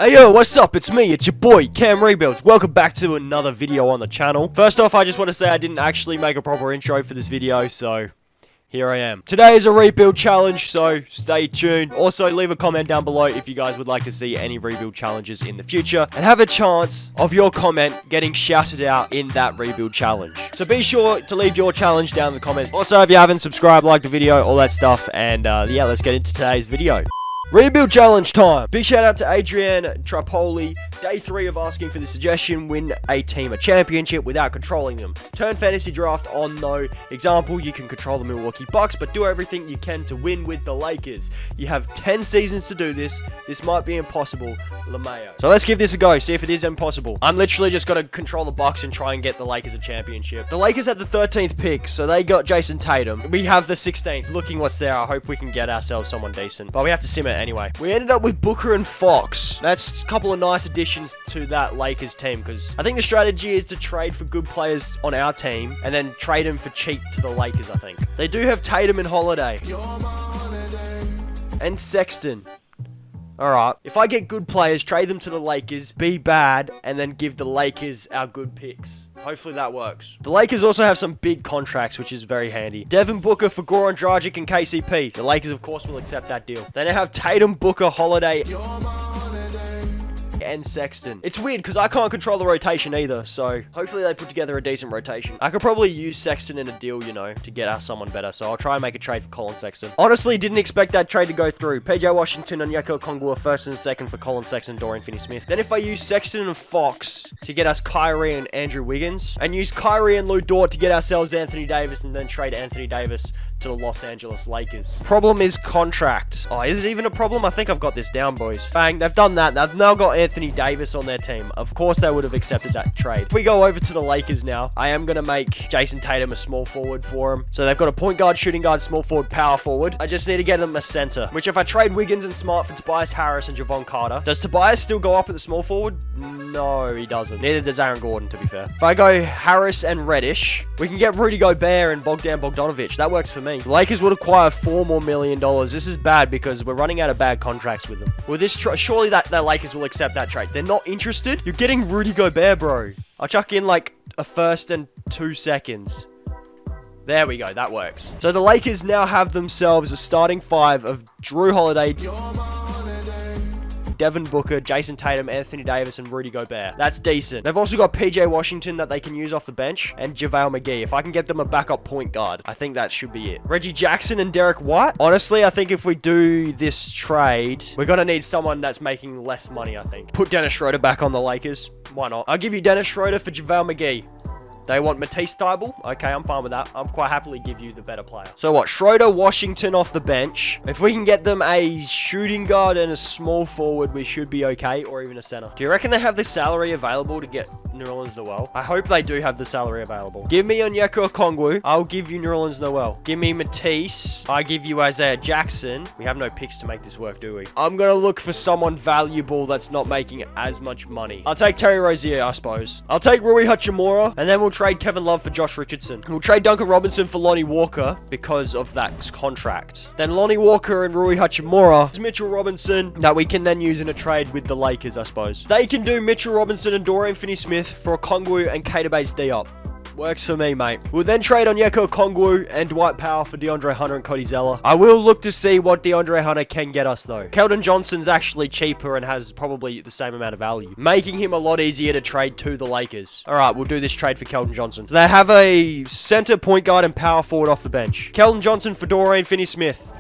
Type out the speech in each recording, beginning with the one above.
Hey yo, what's up? It's me, it's your boy, CamRebuilds. Welcome back to another video on the channel. First off, I just want to say I didn't actually make a proper intro for this video, so here I am. Today is a rebuild challenge, so stay tuned. Also, leave a comment down below if you guys would like to see any rebuild challenges in the future, and have a chance of your comment getting shouted out in that rebuild challenge. So be sure to leave your challenge down in the comments. Also, if you haven't subscribed, like the video, all that stuff, and yeah, let's get into today's video. Rebuild challenge time. Big shout out to Adrian Trapoli. Day 3 of asking for the suggestion. Win a team a championship without controlling them. Turn fantasy draft on though. Example, you can control the Milwaukee Bucks, but do everything you can to win with the Lakers. You have 10 seasons to do this. This might be impossible. LeMayo. So let's give this a go. See if it is impossible. I'm literally just going to control the Bucks and try and get the Lakers a championship. The Lakers had the 13th pick, so they got Jason Tatum. We have the 16th. Looking what's there. I hope we can get ourselves someone decent. But we have to sim it anyway. We ended up with Booker and Fox. That's a couple of nice additions to that Lakers team, because I think the strategy is to trade for good players on our team and then trade them for cheap to the Lakers, I think. They do have Tatum and Holiday. And Sexton. Alright, if I get good players, trade them to the Lakers, be bad, and then give the Lakers our good picks. Hopefully that works. The Lakers also have some big contracts, which is very handy. Devin Booker for Goran Dragic and KCP. The Lakers, of course, will accept that deal. They now have Tatum, Booker, Holiday, and Sexton. It's weird because I can't control the rotation either, so hopefully they put together a decent rotation. I could probably use Sexton in a deal, you know, to get us someone better, so I'll try and make a trade for Colin Sexton. Honestly, didn't expect that trade to go through. PJ Washington and Onyeka Okongwu are first and second for Colin Sexton, Dorian Finney-Smith. Then if I use Sexton and Fox to get us Kyrie and Andrew Wiggins, and use Kyrie and Lou Dort to get ourselves Anthony Davis, and then trade Anthony Davis to the Los Angeles Lakers. Problem is contract. Oh, is it even a problem? I think I've got this down, boys. Bang, they've done that. They've now got Anthony Davis on their team. Of course, they would have accepted that trade. If we go over to the Lakers now, I am going to make Jason Tatum a small forward for him. So they've got a point guard, shooting guard, small forward, power forward. I just need to get them a center, which if I trade Wiggins and Smart for Tobias Harris and Javon Carter, does Tobias still go up at the small forward? No, he doesn't. Neither does Aaron Gordon, to be fair. If I go Harris and Reddish, we can get Rudy Gobert and Bogdan Bogdanovic. That works for me. The Lakers would acquire $4 more million. This is bad because we're running out of bad contracts with them. Well, this surely the Lakers will accept that trade. They're not interested. You're getting Rudy Gobert, bro. I'll chuck in like a first and 2 seconds. There we go. That works. So the Lakers now have themselves a starting 5 of Drew Holiday, Devin Booker, Jason Tatum, Anthony Davis, and Rudy Gobert. That's decent. They've also got PJ Washington that they can use off the bench, and JaVale McGee. If I can get them a backup point guard, I think that should be it. Reggie Jackson and Derek White. Honestly, I think if we do this trade, we're going to need someone that's making less money, I think. Put Dennis Schroeder back on the Lakers. Why not? I'll give you Dennis Schroeder for JaVale McGee. They want Matisse Thybulle? Okay, I'm fine with that. I'll quite happily give you the better player. So what? Schroeder, Washington off the bench. If we can get them a shooting guard and a small forward, we should be okay, or even a center. Do you reckon they have the salary available to get Nerlens Noel? I hope they do have the salary available. Give me Onyeka Okongwu. I'll give you Nerlens Noel. Give me Matisse. I give you Isaiah Jackson. We have no picks to make this work, do we? I'm going to look for someone valuable that's not making as much money. I'll take Terry Rozier, I suppose. I'll take Rui Hachimura, and then we'll trade Kevin Love for Josh Richardson. We'll trade Duncan Robinson for Lonnie Walker because of that contract. Then Lonnie Walker and Rui Hachimura. Mitchell Robinson that we can then use in a trade with the Lakers, I suppose. They can do Mitchell Robinson and Dorian Finney-Smith for Okongwu and Keita Bates-Diop. Works for me, mate. We'll then trade Onyeka Okongwu and Dwight Powell for DeAndre Hunter and Cody Zeller. I will look to see what DeAndre Hunter can get us, though. Keldon Johnson's actually cheaper and has probably the same amount of value, making him a lot easier to trade to the Lakers. All right, we'll do this trade for Keldon Johnson. They have a center, point guard, and power forward off the bench. Keldon Johnson for Dorian Finney-Smith.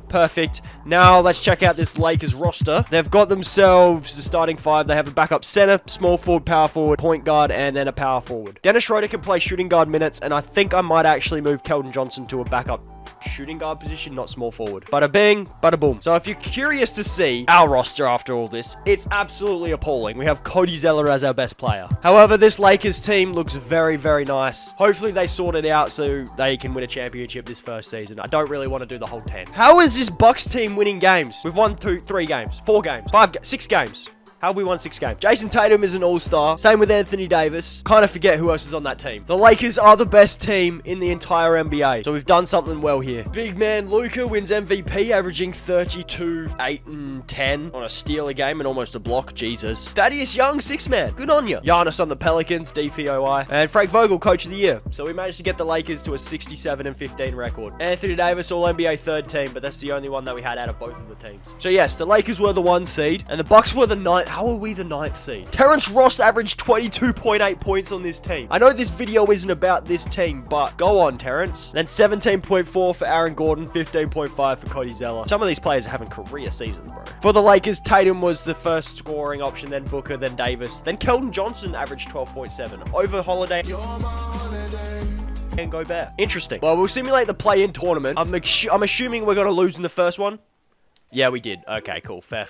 Perfect. Now let's check out this Lakers roster. They've got themselves the starting 5. They have a backup center, small forward, power forward, point guard, and then a power forward. Dennis Schroeder can play shooting guard minutes, and I think I might actually move Keldon Johnson to a backup shooting guard position, not small forward. Bada bing, bada boom. So if you're curious to see our roster after all this, it's absolutely appalling. We have Cody Zeller as our best player. However, this Lakers team looks very, very nice. Hopefully they sort it out so they can win a championship this first season. I don't really want to do the whole 10. How is this Bucks team winning games? We've won 2, 3 games, 4 games, 5 games, 6 games. How have we won 6 games? Jason Tatum is an all-star. Same with Anthony Davis. Kind of forget who else is on that team. The Lakers are the best team in the entire NBA. So we've done something well here. Big man Luka wins MVP, averaging 32, 8, and 10 on a steal a game and almost a block. Jesus. Thaddeus Young, 6-man. Good on you. Giannis on the Pelicans, DPOI. And Frank Vogel, coach of the year. So we managed to get the Lakers to a 67-15 record. Anthony Davis, all-NBA 3rd team, but that's the only one that we had out of both of the teams. So yes, the Lakers were the 1 seed, and the Bucks were the 9th. How are we the 9th seed? Terrence Ross averaged 22.8 points on this team. I know this video isn't about this team, but go on, Terrence. Then 17.4 for Aaron Gordon, 15.5 for Cody Zeller. Some of these players are having career seasons, bro. For the Lakers, Tatum was the first scoring option, then Booker, then Davis. Then Keldon Johnson averaged 12.7. Over Holiday and Gobert. Interesting. Well, we'll simulate the play-in tournament. I'm assuming we're going to lose in the first one. Yeah, we did. Okay, cool. Fair.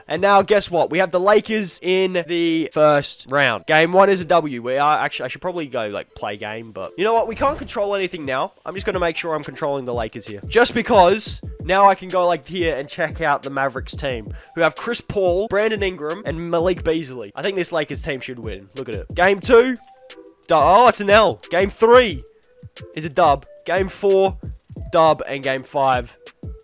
And now, guess what? We have the Lakers in the first round. Game 1 is a W. We are actually... I should probably go, like, play game, but... You know what? We can't control anything now. I'm just going to make sure I'm controlling the Lakers here. Just because... Now I can go, like, here and check out the Mavericks team, who have Chris Paul, Brandon Ingram, and Malik Beasley. I think this Lakers team should win. Look at it. Game 2... Oh, it's an L. Game 3 is a dub. Game 4, dub. And Game 5,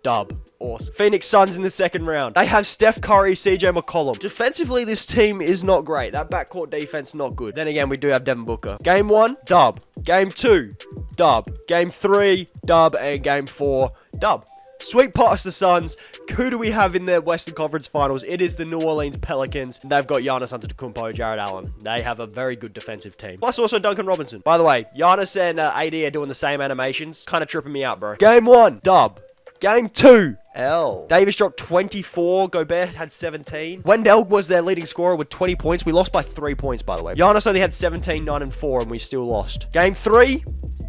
dub. Awesome. Phoenix Suns in the second round. They have Steph Curry, CJ McCollum. Defensively, this team is not great. That backcourt defense, not good. Then again, we do have Devin Booker. Game 1, dub. Game 2, dub. Game 3, dub. And Game 4, dub. Sweep past the Suns. Who do we have in the Western Conference Finals? It is the New Orleans Pelicans. They've got Giannis Antetokounmpo, Jared Allen. They have a very good defensive team. Plus also Duncan Robinson. By the way, Giannis and AD are doing the same animations. Kind of tripping me out, bro. Game 1, dub. Game 2, L. Davis dropped 24. Gobert had 17. Wendell was their leading scorer with 20 points. We lost by 3 points, by the way. Giannis only had 17, 9, and 4, and we still lost. Game 3,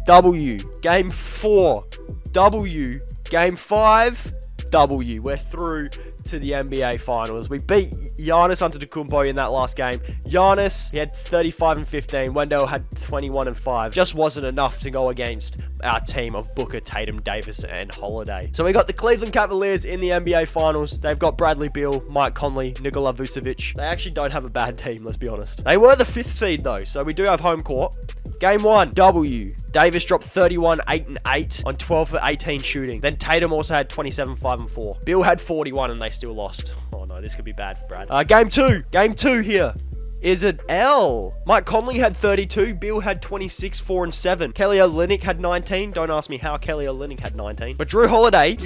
W. Game 4, W. Game 5, W. We're through to the NBA Finals. We beat Giannis Antetokounmpo in that last game. Giannis, he had 35 and 15. Wendell had 21 and 5. Just wasn't enough to go against our team of Booker, Tatum, Davis, and Holiday. So we got the Cleveland Cavaliers in the NBA Finals. They've got Bradley Beal, Mike Conley, Nikola Vucevic. They actually don't have a bad team, let's be honest. They were the 5th seed though, so we do have home court. Game 1, W. Davis dropped 31, 8, and 8 on 12 for 18 shooting. Then Tatum also had 27, 5, and 4. Bill had 41 and they still lost. Oh no, this could be bad for Brad. Game 2. Game 2 here is an L. Mike Conley had 32. Bill had 26, 4, and 7. Kelly Olynyk had 19. Don't ask me how Kelly Olynyk had 19. But Drew Holiday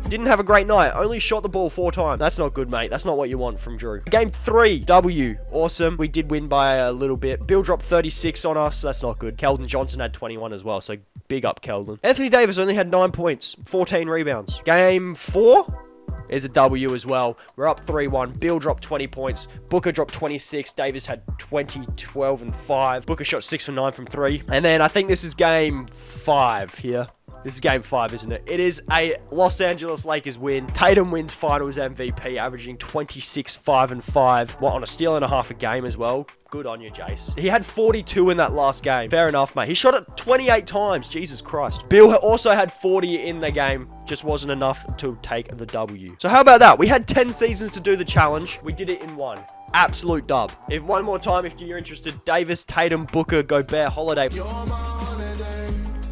didn't have a great night. Only shot the ball 4 times. That's not good, mate. That's not what you want from Drew. Game 3, W. Awesome. We did win by a little bit. Bill dropped 36 on us. That's not good. Keldon Johnson had 21 as well, so big up Keldon. Anthony Davis only had 9 points, 14 rebounds. Game 4 is a W as well. We're up 3-1. Bill dropped 20 points. Booker dropped 26. Davis had 20, 12, and 5. Booker shot 6 for 9 from 3. And then I think this is game 5 here. This is game 5, isn't it? It is a Los Angeles Lakers win. Tatum wins finals MVP, averaging 26, 5, and 5. What, on a steal and a half a game as well? Good on you, Jace. He had 42 in that last game. Fair enough, mate. He shot it 28 times. Jesus Christ. Bill also had 40 in the game. Just wasn't enough to take the W. So how about that? We had 10 seasons to do the challenge. We did it in 1. Absolute dub. If one more time, if you're interested, Davis, Tatum, Booker, Gobert, Holiday.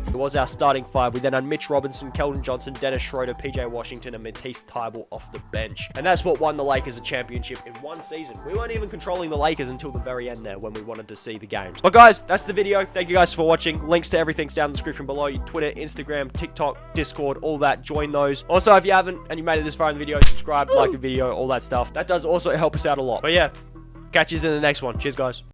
It was our starting 5. We then had Mitch Robinson, Keldon Johnson, Dennis Schroeder, PJ Washington, and Matisse Thybulle off the bench. And that's what won the Lakers a championship in 1 season. We weren't even controlling the Lakers until the very end there when we wanted to see the games. But guys, that's the video. Thank you guys for watching. Links to everything's down in the description below. Twitter, Instagram, TikTok, Discord, all that. Join those. Also, if you haven't and you made it this far in the video, subscribe, like the video, all that stuff. That does also help us out a lot. But yeah, catch you in the next one. Cheers, guys.